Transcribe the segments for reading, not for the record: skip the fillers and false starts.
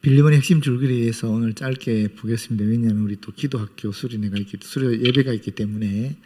빌리몬의 핵심 줄거리에 대해서 오늘 짧게 보겠습니다. 왜냐하면 우리 또 기도학교 수련회가 수련 예배가 있기 때문에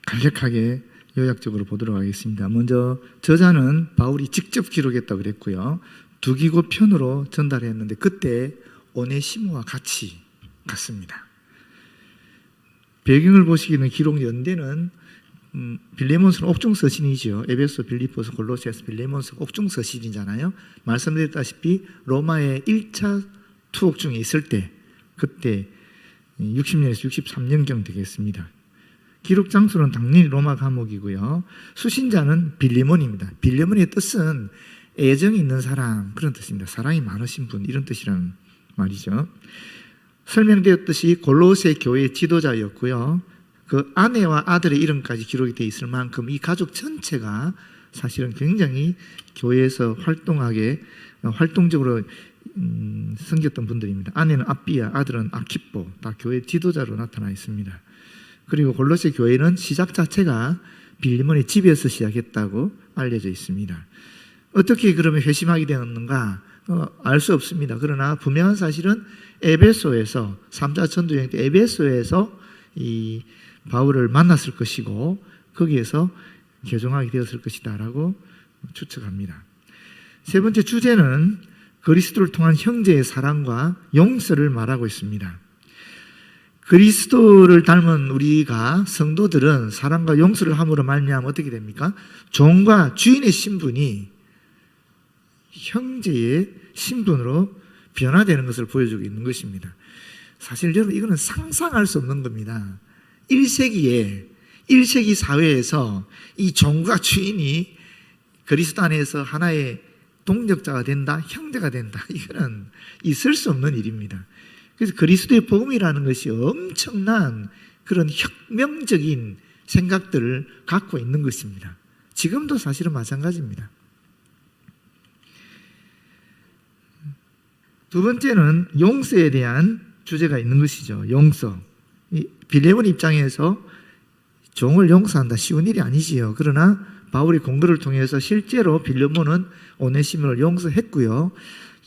간략하게 요약적으로 보도록 하겠습니다. 먼저 저자는 바울이 직접 기록했다고 그랬고요. 두기고 편으로 전달했는데 그때 오네시모와 같이 갔습니다. 배경을 보시기는 기록 연대는 빌레몬스는 옥중 서신이죠. 에베소, 빌립보서, 골로새서, 빌레몬스 옥중 서신이잖아요. 말씀드렸다시피 로마의 1차 투옥 중에 있을 때 그때 60년에서 63년경 되겠습니다. 기록 장소는 당연히 로마 감옥이고요. 수신자는 빌레몬입니다. 빌레몬의 뜻은 애정이 있는 사람, 그런 뜻입니다. 사랑이 많으신 분, 이런 뜻이라는 말이죠. 설명되었듯이 골로새 교회의 지도자였고요. 그 아내와 아들의 이름까지 기록이 되어 있을 만큼 이 가족 전체가 사실은 굉장히 교회에서 활동적으로 섬겼던 분들입니다. 아내는 아비야, 아들은 아키포, 다 교회 지도자로 나타나 있습니다. 그리고 골로새 교회는 시작 자체가 빌리몬의 집에서 시작했다고 알려져 있습니다. 어떻게 그러면 회심하게 되었는가? 알 수 없습니다. 그러나 분명한 사실은 에베소에서 3차 전도여행 때 에베소에서 이 바울을 만났을 것이고 거기에서 개종하게 되었을 것이다 라고 추측합니다. 세 번째 주제는 그리스도를 통한 형제의 사랑과 용서를 말하고 있습니다. 그리스도를 닮은 우리가 성도들은 사랑과 용서를 함으로 말미암아 어떻게 됩니까? 종과 주인의 신분이 형제의 신분으로 변화되는 것을 보여주고 있는 것입니다. 사실 여러분 이거는 상상할 수 없는 겁니다. 1세기 사회에서 이 종과 주인이 그리스도 안에서 하나의 동력자가 된다, 형제가 된다. 이거는 있을 수 없는 일입니다. 그래서 그리스도의 복음이라는 것이 엄청난 그런 혁명적인 생각들을 갖고 있는 것입니다. 지금도 사실은 마찬가지입니다. 두 번째는 용서에 대한 주제가 있는 것이죠. 용서. 빌레몬 입장에서 종을 용서한다 쉬운 일이 아니지요. 그러나 바울의 공고를 통해서 실제로 빌레몬은 오네시모를 용서했고요.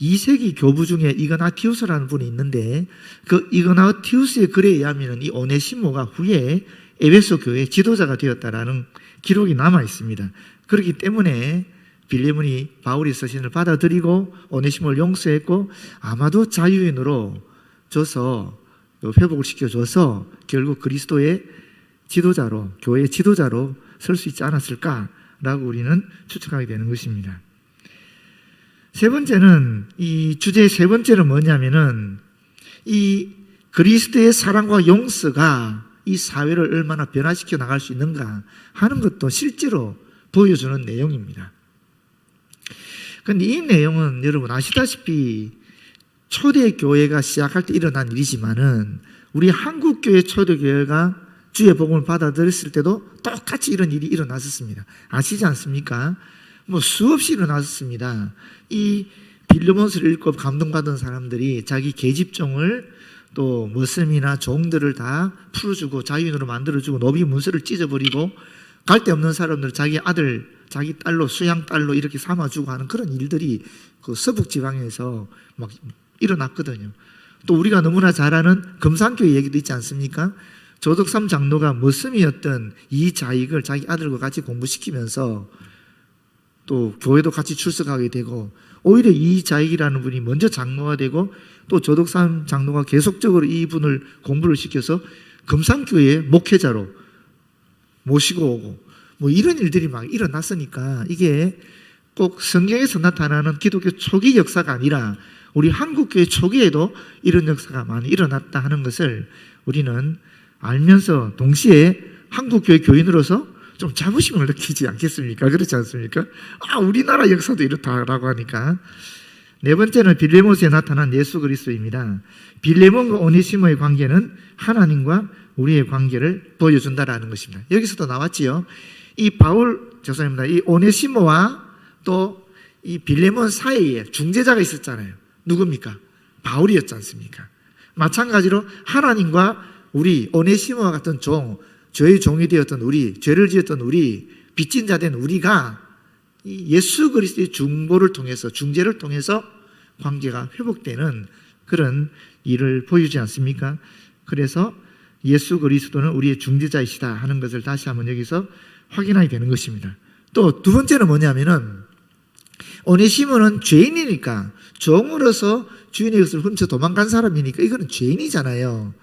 2세기 교부 중에 이그나티우스라는 분이 있는데 그 이그나티우스의 글에 의하면 이 오네시모가 후에 에베소 교회의 지도자가 되었다라는 기록이 남아 있습니다. 그렇기 때문에 빌레몬이 바울의 서신을 받아들이고 오네시모를 용서했고 아마도 자유인으로 줘서 회복을 시켜줘서 결국 그리스도의 지도자로, 교회의 지도자로 설 수 있지 않았을까라고 우리는 추측하게 되는 것입니다. 세 번째는, 이 주제의 세 번째는 뭐냐면은 이 그리스도의 사랑과 용서가 이 사회를 얼마나 변화시켜 나갈 수 있는가 하는 것도 실제로 보여주는 내용입니다. 그런데 이 내용은 여러분 아시다시피 초대교회가 시작할 때 일어난 일이지만은 우리 한국교회 초대교회가 주의 복음을 받아들였을 때도 똑같이 이런 일이 일어났었습니다. 아시지 않습니까? 수없이 일어났었습니다. 이 빌레몬서를 읽고 감동받은 사람들이 자기 계집종을 또 머슴이나 종들을 다 풀어주고 자유인으로 만들어주고 노비 문서를 찢어버리고 갈 데 없는 사람들 자기 아들, 자기 딸로 수양 딸로 이렇게 삼아주고 하는 그런 일들이 그 서북 지방에서 막 일어났거든요. 또 우리가 너무나 잘 아는 금산교회 얘기도 있지 않습니까? 조덕삼 장로가 머슴이었던 이 자익을 자기 아들과 같이 공부시키면서 또 교회도 같이 출석하게 되고 오히려 이 자익이라는 분이 먼저 장로가 되고 또 조덕삼 장로가 계속적으로 이분을 공부를 시켜서 금산교회의 목회자로 모시고 오고 이런 일들이 막 일어났으니까 이게 꼭 성경에서 나타나는 기독교 초기 역사가 아니라 우리 한국교회 초기에도 이런 역사가 많이 일어났다 하는 것을 우리는 알면서 동시에 한국교회 교인으로서 좀 자부심을 느끼지 않겠습니까? 그렇지 않습니까? 우리나라 역사도 이렇다라고 하니까. 네 번째는 빌레몬서에 나타난 예수 그리스도입니다. 빌레몬과 오네시모의 관계는 하나님과 우리의 관계를 보여준다라는 것입니다. 여기서도 나왔지요. 이 오네시모와 또 이 빌레몬 사이에 중재자가 있었잖아요. 누굽니까? 바울이었지 않습니까? 마찬가지로 하나님과 우리 오네시모와 같은 종, 죄의 종이 되었던 우리, 죄를 지었던 우리, 빚진 자 된 우리가 이 예수 그리스도의 중보를 통해서, 중재를 통해서 관계가 회복되는 그런 일을 보여주지 않습니까? 그래서 예수 그리스도는 우리의 중재자이시다 하는 것을 다시 한번 여기서 확인하게 되는 것입니다. 또 두 번째는 뭐냐면은 오네시모는 죄인이니까, 종으로서 주인의 것을 훔쳐 도망간 사람이니까 이거는 죄인이잖아요.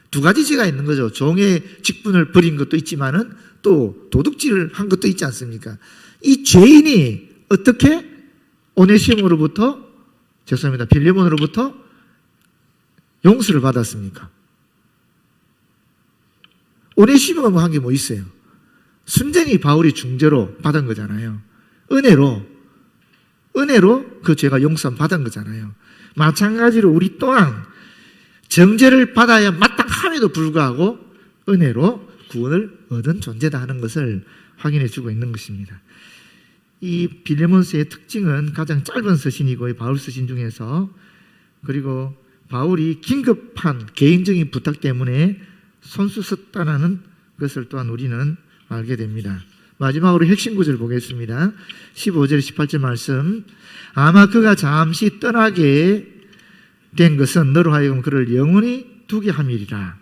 두 가지 죄가 있는 거죠. 종의 직분을 버린 것도 있지만은 또 도둑질을 한 것도 있지 않습니까? 이 죄인이 어떻게 오네시모로부터, 죄송합니다, 빌레몬으로부터 용서를 받았습니까? 오네시모가 뭐 한 게 뭐 있어요? 순전히 바울이 중재로 받은 거잖아요. 은혜로 그 죄가 용서 받은 거잖아요. 마찬가지로 우리 또한 정죄를 받아야 마땅함에도 불구하고 은혜로 구원을 얻은 존재다 하는 것을 확인해 주고 있는 것입니다. 이 빌레몬서의 특징은 가장 짧은 서신이고 이 바울 서신 중에서, 그리고 바울이 긴급한 개인적인 부탁 때문에 손수 썼다는 것을 또한 우리는 알게 됩니다. 마지막으로 핵심 구절 보겠습니다. 15절 18절 말씀. 아마 그가 잠시 떠나게 된 것은 너로 하여금 그를 영원히 두게 함이리라.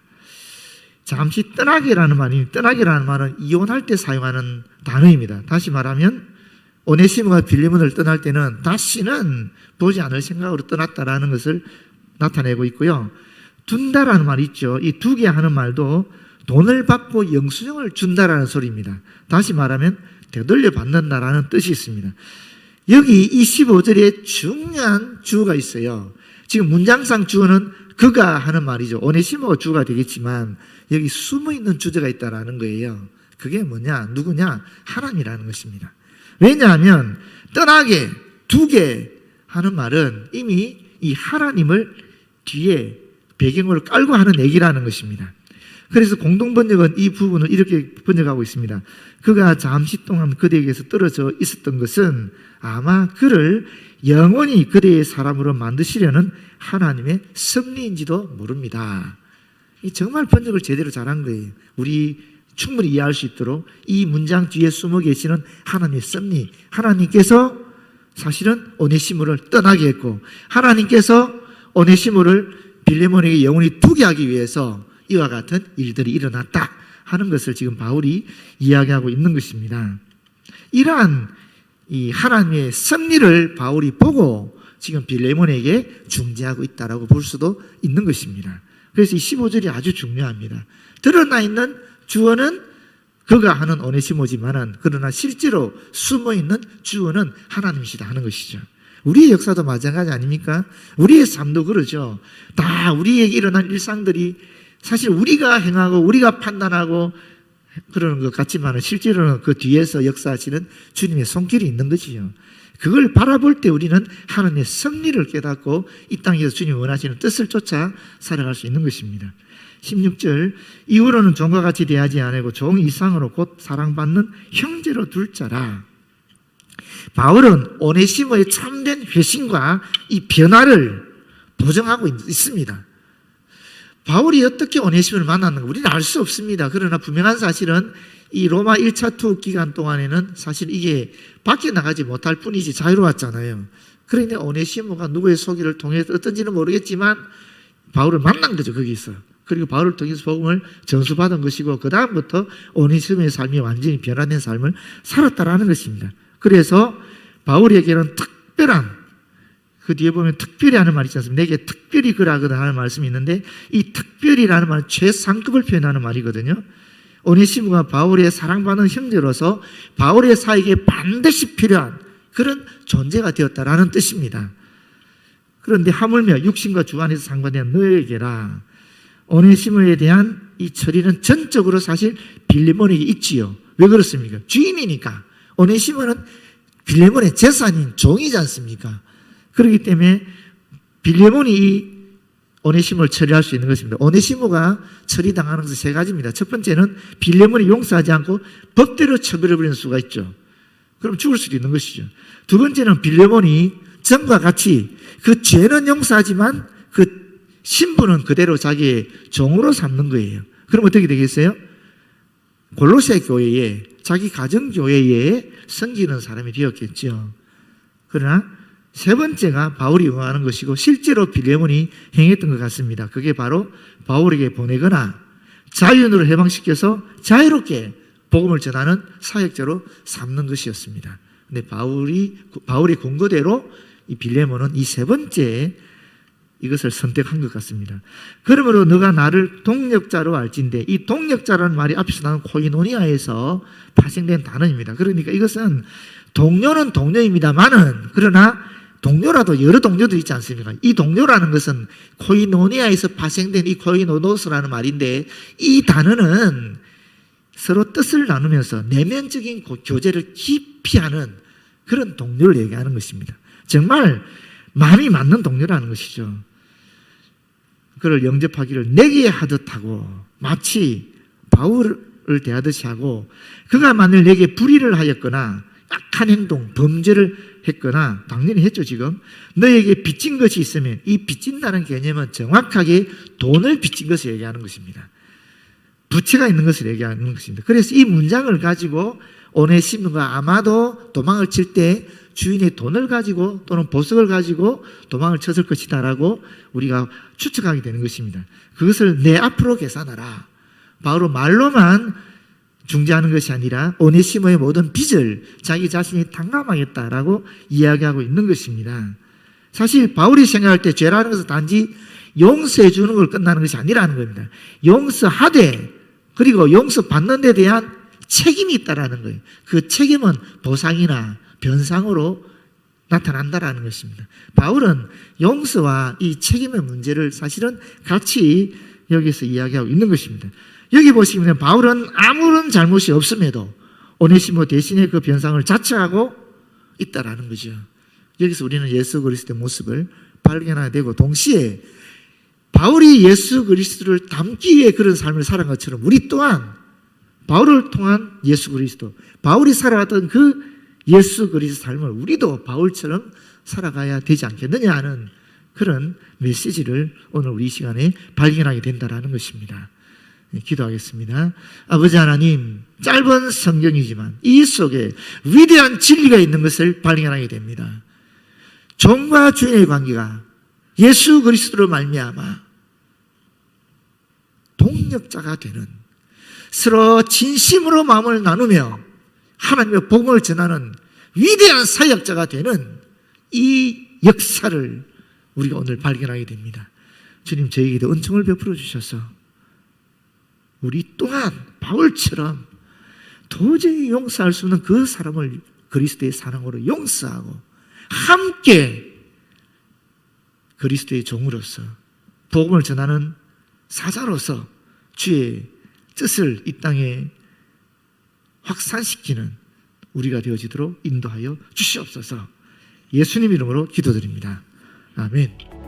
잠시 떠나게라는 말은 이혼할 때 사용하는 단어입니다. 다시 말하면 오네시모가 빌레몬을 떠날 때는 다시는 보지 않을 생각으로 떠났다라는 것을 나타내고 있고요. 둔다라는 말이 있죠. 이 두게 하는 말도 돈을 받고 영수증을 준다라는 소리입니다. 다시 말하면 되돌려 받는다라는 뜻이 있습니다. 여기 이 15절에 중요한 주어가 있어요. 지금 문장상 주어는 그가 하는 말이죠. 오네시모가 주어가 되겠지만 여기 숨어있는 주제가 있다라는 거예요. 그게 뭐냐? 누구냐? 하나님이라는 것입니다. 왜냐하면 떠나게, 두게 하는 말은 이미 이 하나님을 뒤에 배경으로 깔고 하는 얘기라는 것입니다. 그래서 공동번역은 이 부분을 이렇게 번역하고 있습니다. 그가 잠시 동안 그대에게서 떨어져 있었던 것은 아마 그를 영원히 그대의 사람으로 만드시려는 하나님의 섭리인지도 모릅니다. 이 정말 번역을 제대로 잘한 거예요. 우리 충분히 이해할 수 있도록 이 문장 뒤에 숨어 계시는 하나님의 섭리, 하나님께서 사실은 오네시모를 떠나게 했고 하나님께서 오네시모를 빌레몬에게 영원히 두게 하기 위해서 이와 같은 일들이 일어났다 하는 것을 지금 바울이 이야기하고 있는 것입니다. 이러한 이 하나님의 섭리를 바울이 보고 지금 빌레몬에게 중재하고 있다라고 볼 수도 있는 것입니다. 그래서 이 15절이 아주 중요합니다. 드러나 있는 주어는 그가 하는 오네시모지만은 그러나 실제로 숨어있는 주어는 하나님이시다 하는 것이죠. 우리의 역사도 마찬가지 아닙니까? 우리의 삶도 그러죠. 다 우리에게 일어난 일상들이 사실 우리가 행하고 우리가 판단하고 그러는 것 같지만 실제로는 그 뒤에서 역사하시는 주님의 손길이 있는 것이죠. 그걸 바라볼 때 우리는 하나님의 섭리를 깨닫고 이 땅에서 주님이 원하시는 뜻을 쫓아 살아갈 수 있는 것입니다. 16절 이후로는 종과 같이 대하지 아니고 종 이상으로 곧 사랑받는 형제로 둘 자라. 바울은 오네시모의 참된 회심과 이 변화를 보증하고 있습니다. 바울이 어떻게 오네시모를 만났는가 우리는 알 수 없습니다. 그러나 분명한 사실은 이 로마 1차 투옥 기간 동안에는 사실 이게 밖에 나가지 못할 뿐이지 자유로웠잖아요. 그런데 오네시모가 누구의 소개를 통해서 어떤지는 모르겠지만 바울을 만난 거죠. 거기서. 그리고 바울을 통해서 복음을 전수받은 것이고 그 다음부터 오네시모의 삶이 완전히 변화된 삶을 살았다라는 것입니다. 그래서 바울에게는 특별한, 그 뒤에 보면 특별히 하는 말이 있지 않습니까? 내게 특별히 그라거든 하는 말씀이 있는데 이 특별히라는 말은 최상급을 표현하는 말이거든요. 오네시모가 바울의 사랑받는 형제로서 바울의 사역에 반드시 필요한 그런 존재가 되었다라는 뜻입니다. 그런데 하물며 육신과 주 안에서 상관된 너에게라. 오네시모에 대한 이 처리는 전적으로 사실 빌레몬에게 있지요. 왜 그렇습니까? 주인이니까. 오네시모는 빌레몬의 재산인 종이지 않습니까? 그렇기 때문에 빌레몬이 이 오네시모를 처리할 수 있는 것입니다. 오네시모가 처리당하는 것은 세 가지입니다. 첫 번째는 빌레몬이 용서하지 않고 법대로 처벌해버리는 수가 있죠. 그럼 죽을 수도 있는 것이죠. 두 번째는 빌레몬이 전과 같이 그 죄는 용서하지만 그 신분은 그대로 자기의 종으로 삼는 거예요. 그럼 어떻게 되겠어요? 골로새 교회에 자기 가정교회에 섬기는 사람이 되었겠죠. 그러나 세 번째가 바울이 응하는 것이고 실제로 빌레몬이 행했던 것 같습니다. 그게 바로 바울에게 보내거나 자유인으로 해방시켜서 자유롭게 복음을 전하는 사역자로 삼는 것이었습니다. 근데 바울의 권고대로 이 빌레몬은 이 세 번째 이것을 선택한 것 같습니다. 그러므로 너가 나를 동력자로 알진대, 이 동력자라는 말이 앞에서 나온 코이노니아에서 파생된 단어입니다. 그러니까 이것은 동료는 동료입니다만은, 그러나 동료라도 여러 동료들이 있지 않습니까? 이 동료라는 것은 코이노니아에서 파생된 이 코이노노스라는 말인데, 이 단어는 서로 뜻을 나누면서 내면적인 교제를 깊이 하는 그런 동료를 얘기하는 것입니다. 정말 마음이 맞는 동료라는 것이죠. 그를 영접하기를 내게 하듯 하고, 마치 바울을 대하듯이 하고, 그가 만일 내게 불의를 하였거나 악한 행동, 범죄를 했거나, 당연히 했죠 지금, 너에게 빚진 것이 있으면, 이 빚진다는 개념은 정확하게 돈을 빚진 것을 얘기하는 것입니다. 부채가 있는 것을 얘기하는 것입니다. 그래서 이 문장을 가지고 오네시모가 아마도 도망을 칠 때 주인의 돈을 가지고 또는 보석을 가지고 도망을 쳤을 것이다 라고 우리가 추측하게 되는 것입니다. 그것을 내 앞으로 계산하라. 바울은 말로만 중재하는 것이 아니라 오네시모의 모든 빚을 자기 자신이 탕감하겠다라고 이야기하고 있는 것입니다. 사실 바울이 생각할 때 죄라는 것은 단지 용서해 주는 걸 끝나는 것이 아니라는 겁니다. 용서하되, 그리고 용서받는 데 대한 책임이 있다라는 거예요. 그 책임은 보상이나 변상으로 나타난다라는 것입니다. 바울은 용서와 이 책임의 문제를 사실은 같이 여기서 이야기하고 있는 것입니다. 여기 보시면 바울은 아무런 잘못이 없음에도 오네시모 대신에 그 변상을 자처하고 있다라는 거죠. 여기서 우리는 예수 그리스도의 모습을 발견하게 되고, 동시에 바울이 예수 그리스도를 담기 위해 그런 삶을 살아간 것처럼 우리 또한 바울을 통한 예수 그리스도, 바울이 살아갔던 그 예수 그리스도 삶을 우리도 바울처럼 살아가야 되지 않겠느냐 하는 그런 메시지를 오늘 우리 이 시간에 발견하게 된다는 것입니다. 기도하겠습니다. 아버지 하나님, 짧은 성경이지만 이 속에 위대한 진리가 있는 것을 발견하게 됩니다. 종과 주인의 관계가 예수 그리스도로 말미암아 동력자가 되는, 서로 진심으로 마음을 나누며 하나님의 복음을 전하는 위대한 사역자가 되는 이 역사를 우리가 오늘 발견하게 됩니다. 주님, 저에게도 은총을 베풀어 주셔서 우리 또한 바울처럼 도저히 용서할 수 없는 그 사람을 그리스도의 사랑으로 용서하고 함께 그리스도의 종으로서 복음을 전하는 사자로서 주의 뜻을 이 땅에 확산시키는 우리가 되어지도록 인도하여 주시옵소서. 예수님 이름으로 기도드립니다. 아멘.